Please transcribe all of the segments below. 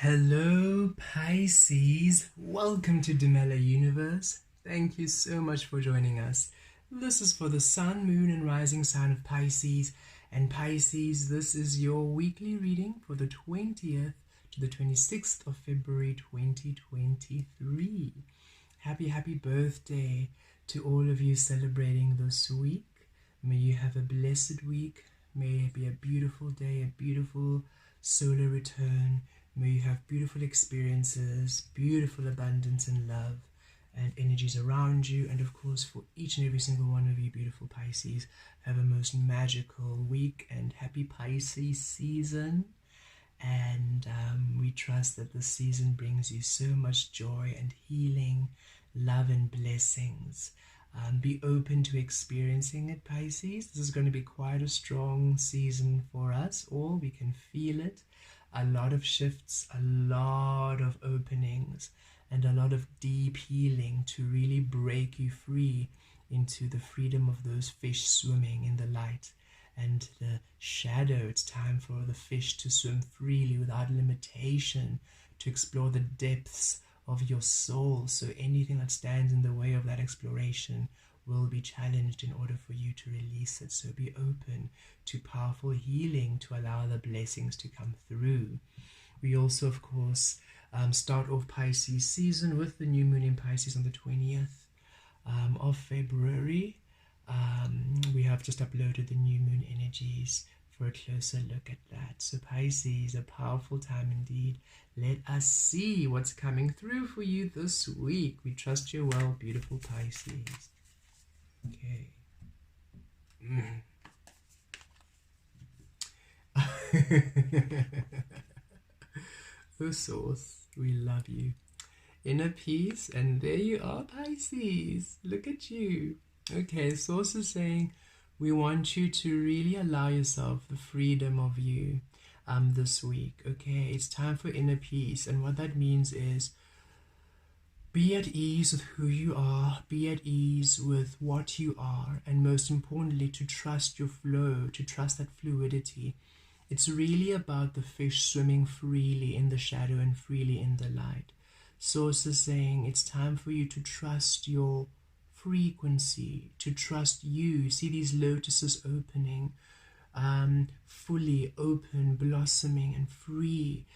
Hello Pisces, welcome to Demella Universe. Thank you so much for joining us. This is for the Sun, Moon and Rising sign of Pisces. And Pisces, this is your weekly reading for the 20th to the 26th of February 2023. Happy birthday to all of you celebrating this week. May you have a blessed week. May it be a beautiful day, a beautiful solar return. May you have beautiful experiences, beautiful abundance and love and energies around you. And of course, for each and every single one of you beautiful Pisces, have a most magical week and happy Pisces season. And we trust that this season brings you so much joy and healing, love and blessings. Be open to experiencing it, Pisces. This is going to be quite a strong season for us all. We can feel it. A lot of shifts, a lot of openings, and a lot of deep healing to really break you free into the freedom of those fish swimming in the light and the shadow. It's time for the fish to swim freely without limitation, to explore the depths of your soul. So anything that stands in the way of that exploration will be challenged in order for you to release it. So be open to powerful healing to allow the blessings to come through. We also, of course, start off Pisces season with the new moon in Pisces on the 20th of February. We have just uploaded the new moon energies for a closer look at that. So Pisces, a powerful time indeed. Let us see what's coming through for you this week. We trust you're well, beautiful Pisces. Okay. Oh, Source, we love you. Inner peace, and there you are, Pisces. Look at you. Okay, Source is saying we want you to really allow yourself the freedom of you this week. Okay, it's time for inner peace, and what that means is be at ease with who you are, be at ease with what you are, and most importantly, to trust your flow, to trust that fluidity. It's really about the fish swimming freely in the shadow and freely in the light. Source is saying it's time for you to trust your frequency, to trust you. See these lotuses opening, fully open, blossoming and free,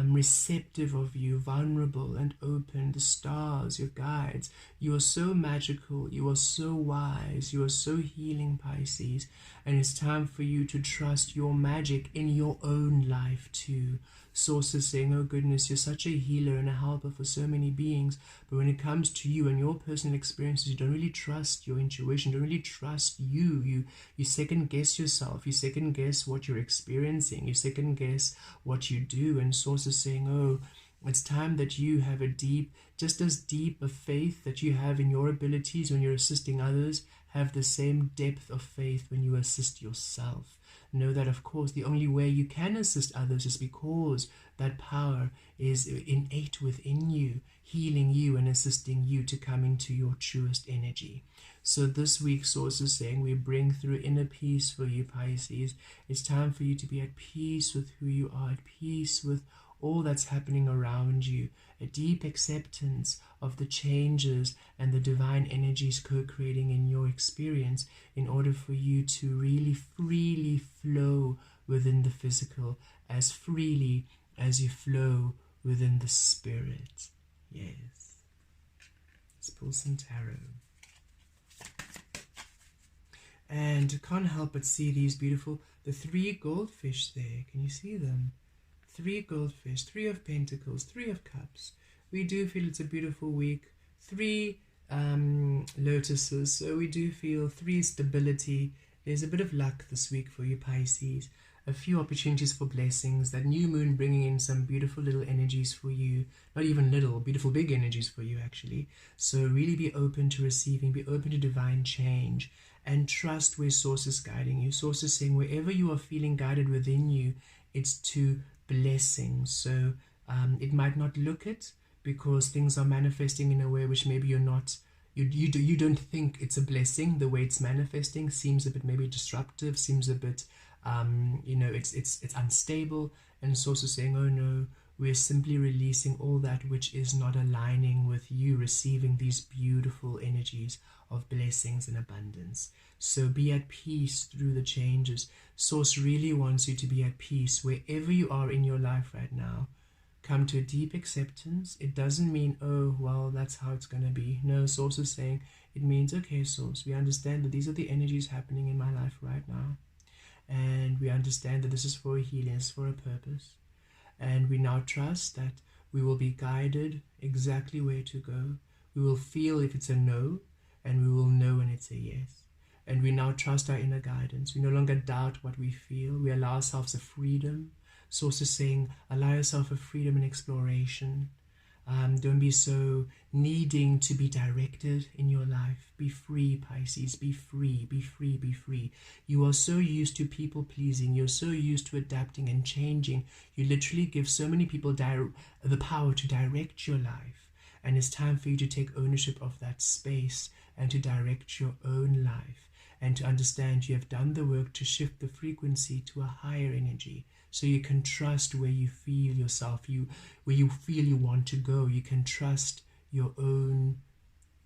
receptive of you, vulnerable and open. The stars, your guides. You are so magical, you are so wise, you are so healing, Pisces, and it's time for you to trust your magic in your own life too. Source is saying, oh goodness, you're such a healer and a helper for so many beings, but when it comes to you and your personal experiences, you don't really trust your intuition, you don't really trust you. You second guess yourself, you second guess what you're experiencing, you second guess what you do. And Source is saying, oh, it's time that you have a deep, just as deep a faith that you have in your abilities when you're assisting others, have the same depth of faith when you assist yourself. Know that, of course, the only way you can assist others is because that power is innate within you, healing you and assisting you to come into your truest energy. So this week, Source is saying we bring through inner peace for you, Pisces. It's time for you to be at peace with who you are, at peace with all that's happening around you, a deep acceptance of the changes and the divine energies co-creating in your experience in order for you to really freely flow within the physical as freely as you flow within the spirit. Yes. Let's pull some tarot. And can't help but see these beautiful, the 3 goldfish there. Can you see them? 3 goldfish, 3 of pentacles, 3 of cups. We do feel it's a beautiful week. 3 lotuses, so we do feel 3 stability. There's a bit of luck this week for you, Pisces. A few opportunities for blessings. That new moon bringing in some beautiful little energies for you. Not even little, beautiful big energies for you, actually. So really be open to receiving, be open to divine change, and trust where Source is guiding you. Source is saying wherever you are feeling guided within you, it's to blessing. So it might not look it because things are manifesting in a way which maybe you're not, you don't think it's a blessing. The way it's manifesting seems a bit maybe disruptive, seems a bit it's unstable. And Source is saying, oh no, we're simply releasing all that which is not aligning with you receiving these beautiful energies of blessings and abundance. So be at peace through the changes. Source really wants you to be at peace wherever you are in your life right now. Come to a deep acceptance. It doesn't mean, oh, well, that's how it's going to be. No, Source is saying, it means, okay, Source, we understand that these are the energies happening in my life right now. And we understand that this is for a healing, it's for a purpose. And we now trust that we will be guided exactly where to go. We will feel if it's a no, and we will know when it's a yes. And we now trust our inner guidance. We no longer doubt what we feel. We allow ourselves a freedom. Source is saying, allow yourself a freedom and exploration. Don't be so needing to be directed in your life. Be free, Pisces. Be free, be free, be free. You are so used to people pleasing. You're so used to adapting and changing. You literally give so many people the power to direct your life. And it's time for you to take ownership of that space and to direct your own life. And to understand you have done the work to shift the frequency to a higher energy. So you can trust where you feel yourself, where you feel you want to go. You can trust your own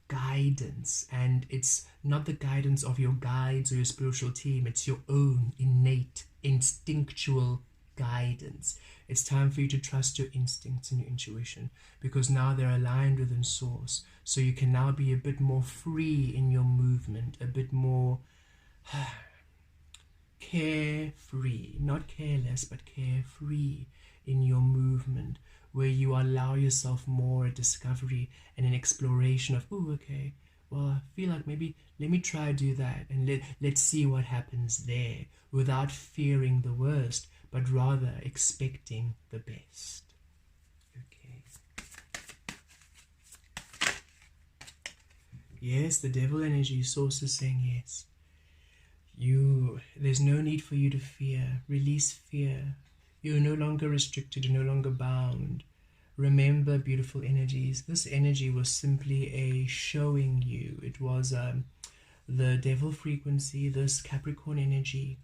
guidance. And it's not the guidance of your guides or your spiritual team. It's your own innate, instinctual guidance. It's time for you to trust your instincts and your intuition, because now they're aligned within Source. So you can now be a bit more free in your movement, a bit more carefree, not careless, but carefree in your movement, where you allow yourself more a discovery and an exploration of, oh, okay, well, I feel like maybe let me try do that, and let's see what happens there, without fearing the worst, but rather expecting the best. Okay. Yes, the devil energy Source is saying yes. There's no need for you to fear. Release fear. You're no longer restricted. You're no longer bound. Remember, beautiful energies, this energy was simply a showing you. It was the devil frequency, this Capricorn energy,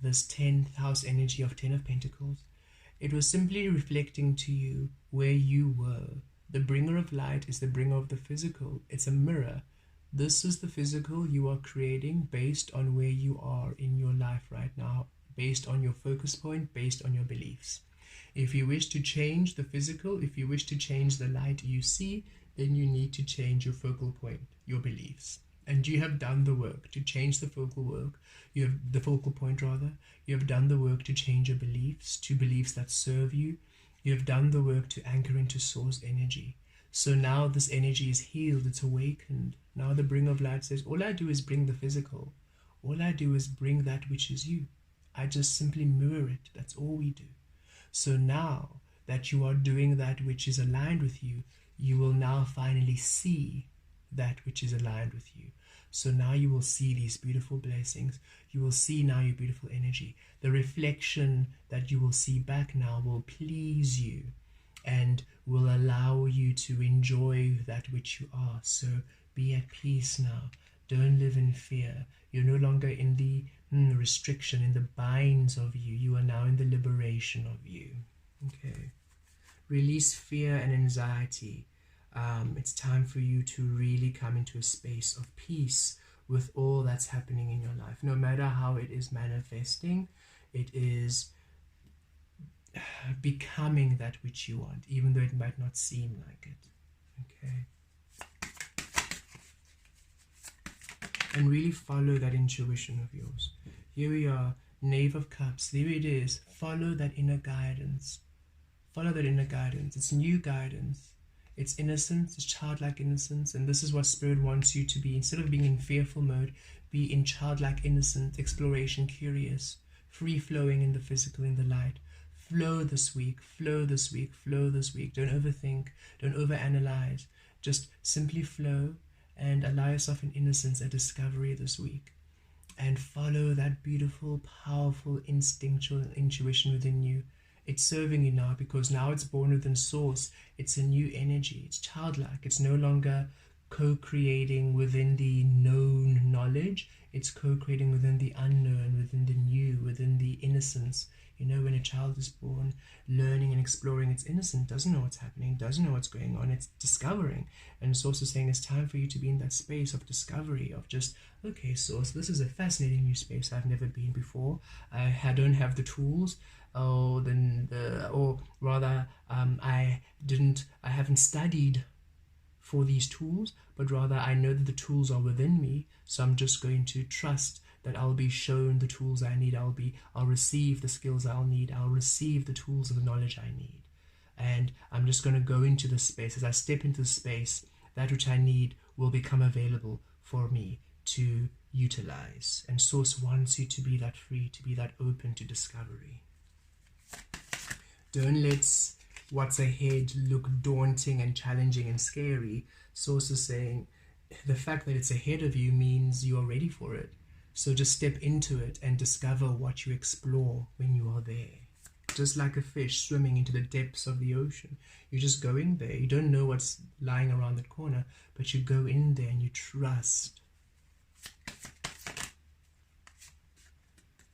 this 10th house energy of 10 of Pentacles. It was simply reflecting to you where you were. The bringer of light is the bringer of the physical. It's a mirror. This is the physical you are creating based on where you are in your life right now, based on your focus point, based on your beliefs. If you wish to change the physical, if you wish to change the light you see, then you need to change your focal point, your beliefs. And you have done the work to change the focal point. You have done the work to change your beliefs, to beliefs that serve you. You have done the work to anchor into Source energy. So now this energy is healed, it's awakened. Now the bringer of light says, all I do is bring the physical. All I do is bring that which is you. I just simply mirror it. That's all we do. So now that you are doing that which is aligned with you, you will now finally see that which is aligned with you. So now you will see these beautiful blessings. You will see now your beautiful energy. The reflection that you will see back now will please you and will allow you to enjoy that which you are. So be at peace now. Don't live in fear. You're no longer in the restriction, in the binds of you. You are now in the liberation of you. Okay. Release fear and anxiety. It's time for you to really come into a space of peace with all that's happening in your life. No matter how it is manifesting, it is becoming that which you want, even though it might not seem like it. Okay. And really follow that intuition of yours. Here we are, Knave of Cups. There it is. Follow that inner guidance. Follow that inner guidance. It's new guidance. It's innocence. It's childlike innocence. And this is what Spirit wants you to be. Instead of being in fearful mode, be in childlike innocence, exploration, curious, free-flowing in the physical, in the light. Flow this week. Flow this week. Flow this week. Don't overthink. Don't overanalyze. Just simply flow and allow yourself in innocence, a discovery this week. And follow that beautiful, powerful, instinctual intuition within you. It's serving you now because now it's born within Source. It's a new energy. It's childlike. It's no longer co-creating within the known knowledge. It's co-creating within the unknown, within the new, within the innocence. You know, when a child is born, learning and exploring, it's innocent, doesn't know what's happening, doesn't know what's going on, it's discovering. And it's also saying it's time for you to be in that space of discovery, of just, okay, Source, this is a fascinating new space I've never been before. I don't have the tools, or rather, I haven't studied for these tools, but rather I know that the tools are within me, so I'm just going to trust that I'll be shown the tools I need. I'll receive the skills I'll need. I'll receive the tools and the knowledge I need. And I'm just going to go into the space. As I step into the space, that which I need will become available for me to utilize. And Source wants you to be that free, to be that open to discovery. Don't let what's ahead look daunting and challenging and scary. Source is saying the fact that it's ahead of you means you are ready for it. So just step into it and discover what you explore when you are there. Just like a fish swimming into the depths of the ocean. You're just going there. You don't know what's lying around that corner, but you go in there and you trust.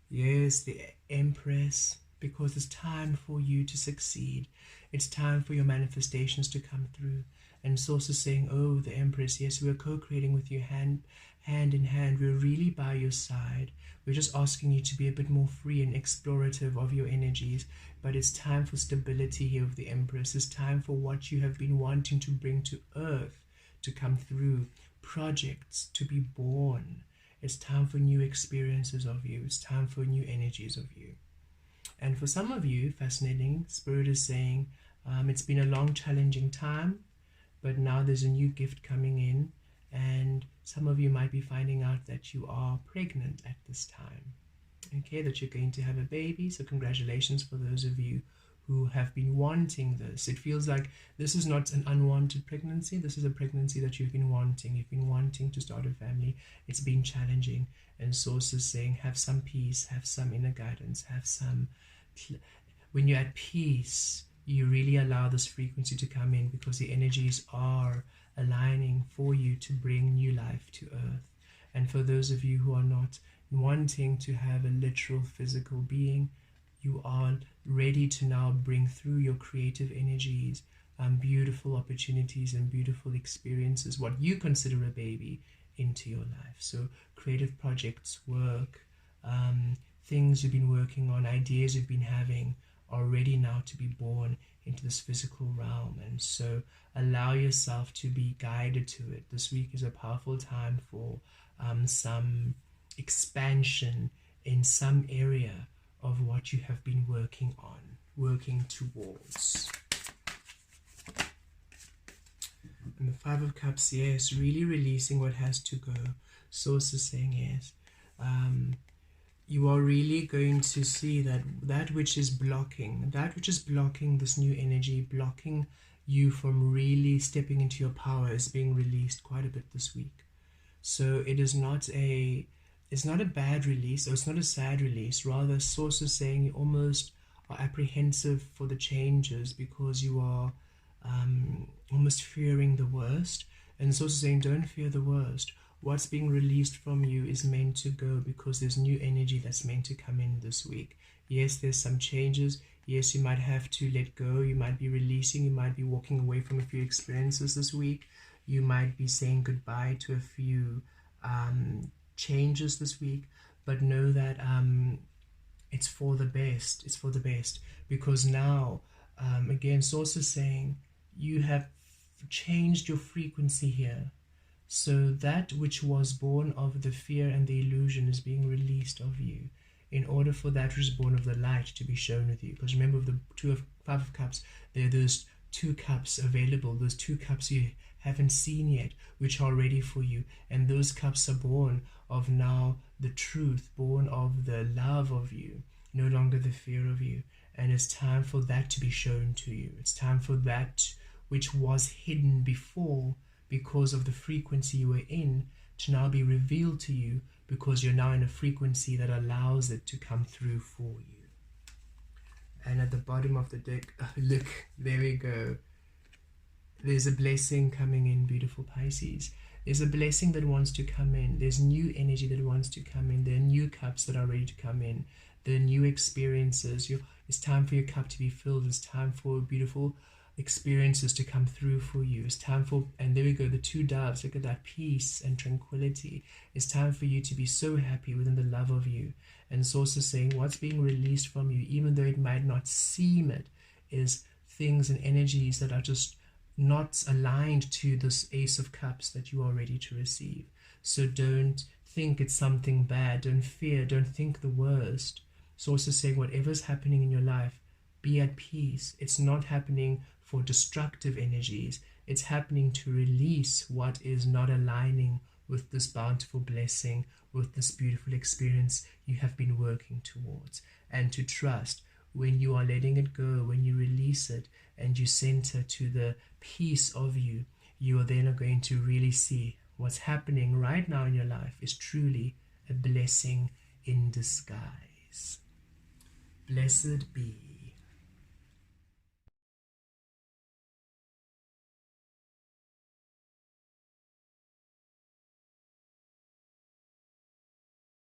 Yes, the Empress, because it's time for you to succeed. It's time for your manifestations to come through. And Source is saying, oh, the Empress, yes, we're co-creating with you hand in hand. We're really by your side. We're just asking you to be a bit more free and explorative of your energies. But it's time for stability here with the Empress. It's time for what you have been wanting to bring to Earth to come through. Projects to be born. It's time for new experiences of you. It's time for new energies of you. And for some of you, fascinating, Spirit is saying, it's been a long, challenging time, but now there's a new gift coming in, and some of you might be finding out that you are pregnant at this time, okay, that you're going to have a baby. So congratulations for those of you who have been wanting this. It feels like this is not an unwanted pregnancy. This is a pregnancy that you've been wanting. You've been wanting to start a family. It's been challenging, and Source is saying, have some peace, have some inner guidance, have some... When you're at peace, you really allow this frequency to come in, because the energies are aligning for you to bring new life to Earth. And for those of you who are not wanting to have a literal physical being, you are ready to now bring through your creative energies beautiful opportunities and beautiful experiences, what you consider a baby, into your life. So creative projects, work, things you've been working on, ideas you've been having are ready now to be born into this physical realm. And so allow yourself to be guided to it. This week is a powerful time for some expansion in some area of what you have been working on, working towards. And the Five of Cups, yes, really releasing what has to go. Source is saying, yes, you are really going to see that which is blocking this new energy, blocking you from really stepping into your power, is being released quite a bit this week. So it's not a bad release, or it's not a sad release. Rather, Source is saying you almost are apprehensive for the changes because you are almost fearing the worst. And Source is saying, don't fear the worst. What's being released from you is meant to go, because there's new energy that's meant to come in this week. Yes, there's some changes. Yes, you might have to let go. You might be releasing. You might be walking away from a few experiences this week. You might be saying goodbye to a few changes this week. But know that it's for the best. It's for the best. Because now, again, Source is saying you have changed your frequency here. So that which was born of the fear and the illusion is being released of you, in order for that which is born of the light to be shown with you. Because remember, with the Five of Cups, there are those 2 cups available, those 2 cups you haven't seen yet, which are ready for you. And those cups are born of now the truth, born of the love of you, no longer the fear of you. And it's time for that to be shown to you. It's time for that which was hidden before, because of the frequency you were in, to now be revealed to you, because you're now in a frequency that allows it to come through for you. And at the bottom of the deck, look, there we go. There's a blessing coming in, beautiful Pisces. There's a blessing that wants to come in. There's new energy that wants to come in. There are new cups that are ready to come in. the new experiences. It's time for your cup to be filled. It's time for beautiful experiences to come through for you. It's time for, and there we go, the two doves. Look at that, peace and tranquility. It's time for you to be so happy within the love of you. And Source is saying what's being released from you, even though it might not seem it, is things and energies that are just not aligned to this Ace of Cups that you are ready to receive. So don't think it's something bad. Don't fear. Don't think the worst. Source is saying whatever's happening in your life, be at peace. It's not happening for destructive energies. It's happening to release what is not aligning with this bountiful blessing, with this beautiful experience you have been working towards. And to trust when you are letting it go, when you release it and you center to the peace of you, you are then going to really see what's happening right now in your life is truly a blessing in disguise. Blessed be.